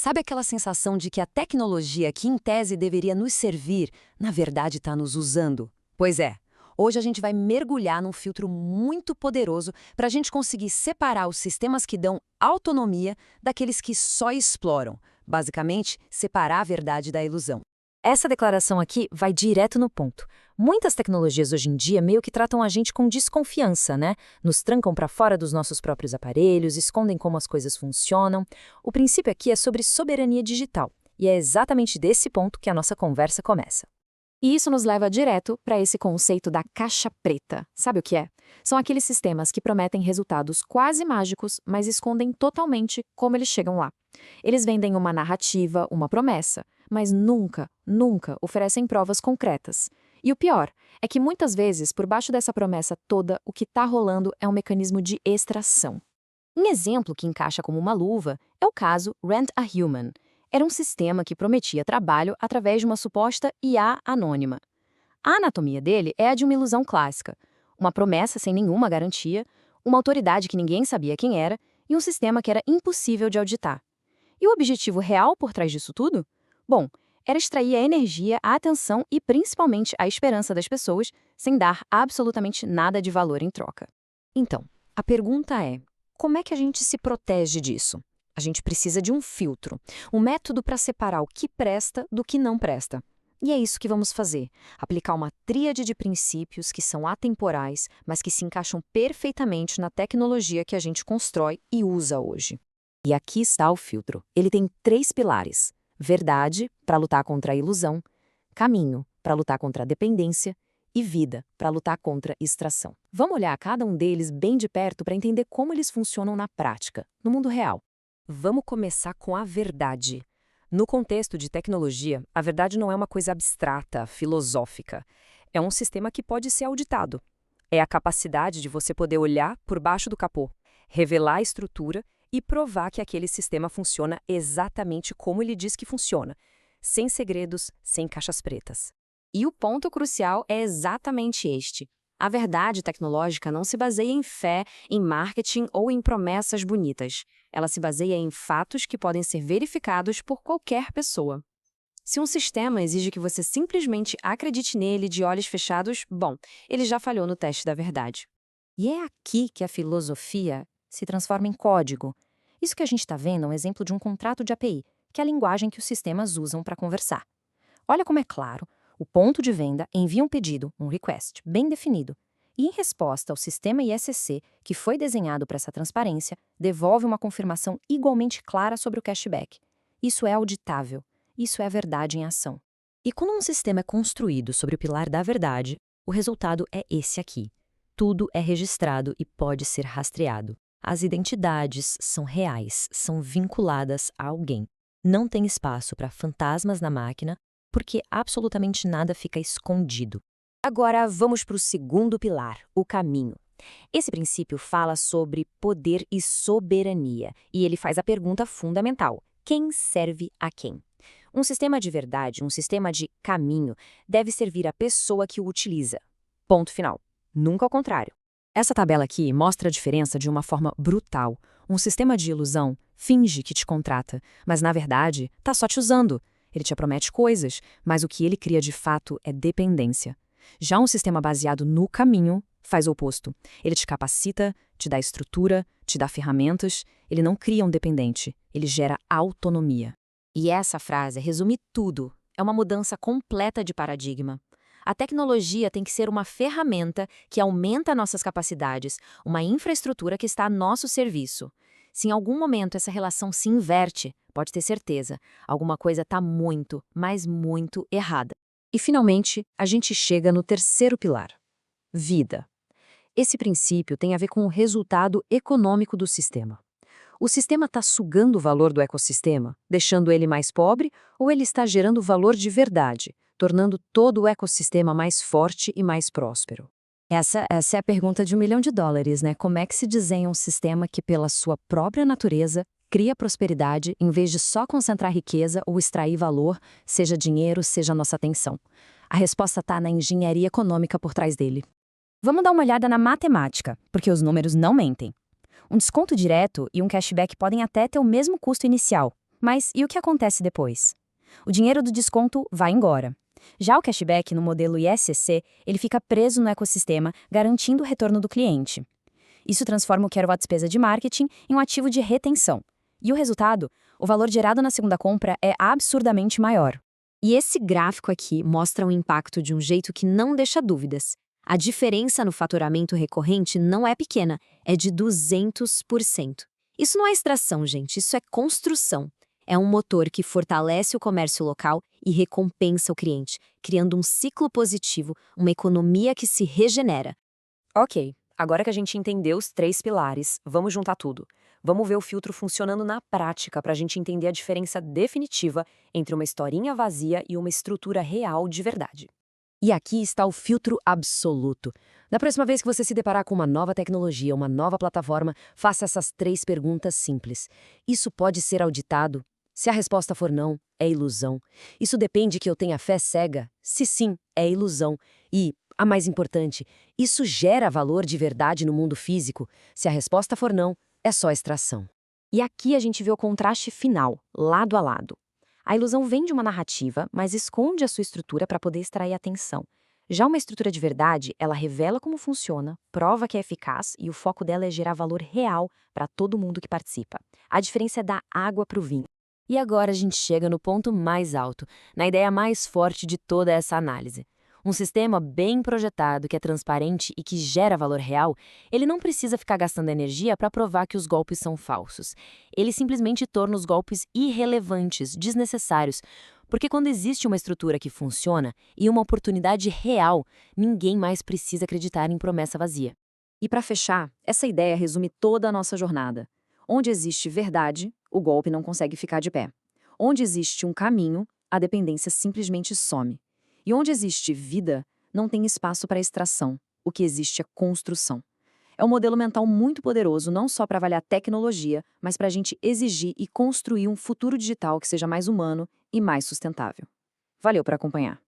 Sabe aquela sensação de que a tecnologia que em tese deveria nos servir, na verdade está nos usando? Pois é. Hoje a gente vai mergulhar num filtro muito poderoso para a gente conseguir separar os sistemas que dão autonomia daqueles que só exploram. Basicamente, separar a verdade da ilusão. Essa declaração aqui vai direto no ponto. Muitas tecnologias hoje em dia meio que tratam a gente com desconfiança, né? Nos trancam para fora dos nossos próprios aparelhos, escondem como as coisas funcionam. O princípio aqui é sobre soberania digital, e é exatamente desse ponto que a nossa conversa começa. E isso nos leva direto para esse conceito da caixa preta. Sabe o que é? São aqueles sistemas que prometem resultados quase mágicos, mas escondem totalmente como eles chegam lá. Eles vendem uma narrativa, uma promessa, mas nunca oferecem provas concretas. E o pior é que muitas vezes, por baixo dessa promessa toda, o que está rolando é um mecanismo de extração. Um exemplo que encaixa como uma luva é o caso Rent a Human. Era um sistema que prometia trabalho através de uma suposta IA anônima. A anatomia dele é a de uma ilusão clássica. Uma promessa sem nenhuma garantia, uma autoridade que ninguém sabia quem era e um sistema que era impossível de auditar. E o objetivo real por trás disso tudo? Bom, era extrair a energia, a atenção e principalmente a esperança das pessoas sem dar absolutamente nada de valor em troca. Então, a pergunta é, como é que a gente se protege disso? A gente precisa de um filtro, um método para separar o que presta do que não presta. E é isso que vamos fazer, aplicar uma tríade de princípios que são atemporais, mas que se encaixam perfeitamente na tecnologia que a gente constrói e usa hoje. E aqui está o filtro. Ele tem 3 pilares: verdade, para lutar contra a ilusão; caminho, para lutar contra a dependência; e vida, para lutar contra a extração. Vamos olhar cada um deles bem de perto para entender como eles funcionam na prática, no mundo real. Vamos começar com a verdade. No contexto de tecnologia, a verdade não é uma coisa abstrata, filosófica. É um sistema que pode ser auditado. É a capacidade de você poder olhar por baixo do capô, revelar a estrutura e provar que aquele sistema funciona exatamente como ele diz que funciona, sem segredos, sem caixas pretas. E o ponto crucial é exatamente este. A verdade tecnológica não se baseia em fé, em marketing ou em promessas bonitas. Ela se baseia em fatos que podem ser verificados por qualquer pessoa. Se um sistema exige que você simplesmente acredite nele de olhos fechados, bom, ele já falhou no teste da verdade. E é aqui que a filosofia se transforma em código. Isso que a gente está vendo é um exemplo de um contrato de API, que é a linguagem que os sistemas usam para conversar. Olha como é claro. O ponto de venda envia um pedido, um request, bem definido. E, em resposta, o sistema ISC, que foi desenhado para essa transparência, devolve uma confirmação igualmente clara sobre o cashback. Isso é auditável. Isso é a verdade em ação. E quando um sistema é construído sobre o pilar da verdade, o resultado é esse aqui. Tudo é registrado e pode ser rastreado. As identidades são reais, são vinculadas a alguém. Não tem espaço para fantasmas na máquina, porque absolutamente nada fica escondido. Agora vamos para o segundo pilar, o caminho. Esse princípio fala sobre poder e soberania, e ele faz a pergunta fundamental: quem serve a quem? Um sistema de verdade, um sistema de caminho, deve servir à pessoa que o utiliza. Ponto final. Nunca ao contrário. Essa tabela aqui mostra a diferença de uma forma brutal. Um sistema de ilusão finge que te contrata, mas na verdade está só te usando. Ele te promete coisas, mas o que ele cria de fato é dependência. Já um sistema baseado no caminho faz o oposto. Ele te capacita, te dá estrutura, te dá ferramentas. Ele não cria um dependente, ele gera autonomia. E essa frase resume tudo. É uma mudança completa de paradigma. A tecnologia tem que ser uma ferramenta que aumenta nossas capacidades, uma infraestrutura que está a nosso serviço. Se em algum momento essa relação se inverte, pode ter certeza, alguma coisa está muito, mas muito errada. E finalmente, a gente chega no terceiro pilar: vida. Esse princípio tem a ver com o resultado econômico do sistema. O sistema está sugando o valor do ecossistema, deixando ele mais pobre, ou ele está gerando valor de verdade, tornando todo o ecossistema mais forte e mais próspero? Essa é a pergunta de $1 milhão, né? Como é que se desenha um sistema que, pela sua própria natureza, cria prosperidade em vez de só concentrar riqueza ou extrair valor, seja dinheiro, seja nossa atenção? A resposta está na engenharia econômica por trás dele. Vamos dar uma olhada na matemática, porque os números não mentem. Um desconto direto e um cashback podem até ter o mesmo custo inicial, Mas e o que acontece depois? O dinheiro do desconto vai embora. Já o cashback no modelo ISCC, ele fica preso no ecossistema, garantindo o retorno do cliente. Isso transforma o que era uma despesa de marketing em um ativo de retenção. E o resultado? O valor gerado na segunda compra é absurdamente maior. E esse gráfico aqui mostra o impacto de um jeito que não deixa dúvidas. A diferença no faturamento recorrente não é pequena, é de 200%. Isso não é extração, gente, isso é construção. É um motor que fortalece o comércio local e recompensa o cliente, criando um ciclo positivo, uma economia que se regenera. Ok, agora que a gente entendeu os 3 pilares, vamos juntar tudo. Vamos ver o filtro funcionando na prática para a gente entender a diferença definitiva entre uma historinha vazia e uma estrutura real de verdade. E aqui está o filtro absoluto. Da próxima vez que você se deparar com uma nova tecnologia, uma nova plataforma, faça essas 3 perguntas simples. Isso pode ser auditado? Se a resposta for não, é ilusão. Isso depende que eu tenha fé cega? Se sim, é ilusão. E, a mais importante, isso gera valor de verdade no mundo físico? Se a resposta for não, é só extração. E aqui a gente vê o contraste final, lado a lado. A ilusão vem de uma narrativa, mas esconde a sua estrutura para poder extrair atenção. Já uma estrutura de verdade, ela revela como funciona, prova que é eficaz e o foco dela é gerar valor real para todo mundo que participa. A diferença é dar água para o vinho. E agora a gente chega no ponto mais alto, na ideia mais forte de toda essa análise. Um sistema bem projetado, que é transparente e que gera valor real, ele não precisa ficar gastando energia para provar que os golpes são falsos. Ele simplesmente torna os golpes irrelevantes, desnecessários, porque quando existe uma estrutura que funciona e uma oportunidade real, ninguém mais precisa acreditar em promessa vazia. E para fechar, essa ideia resume toda a nossa jornada. Onde existe verdade, o golpe não consegue ficar de pé. Onde existe um caminho, a dependência simplesmente some. E onde existe vida, não tem espaço para extração. O que existe é construção. É um modelo mental muito poderoso não só para avaliar tecnologia, mas para a gente exigir e construir um futuro digital que seja mais humano e mais sustentável. Valeu por acompanhar.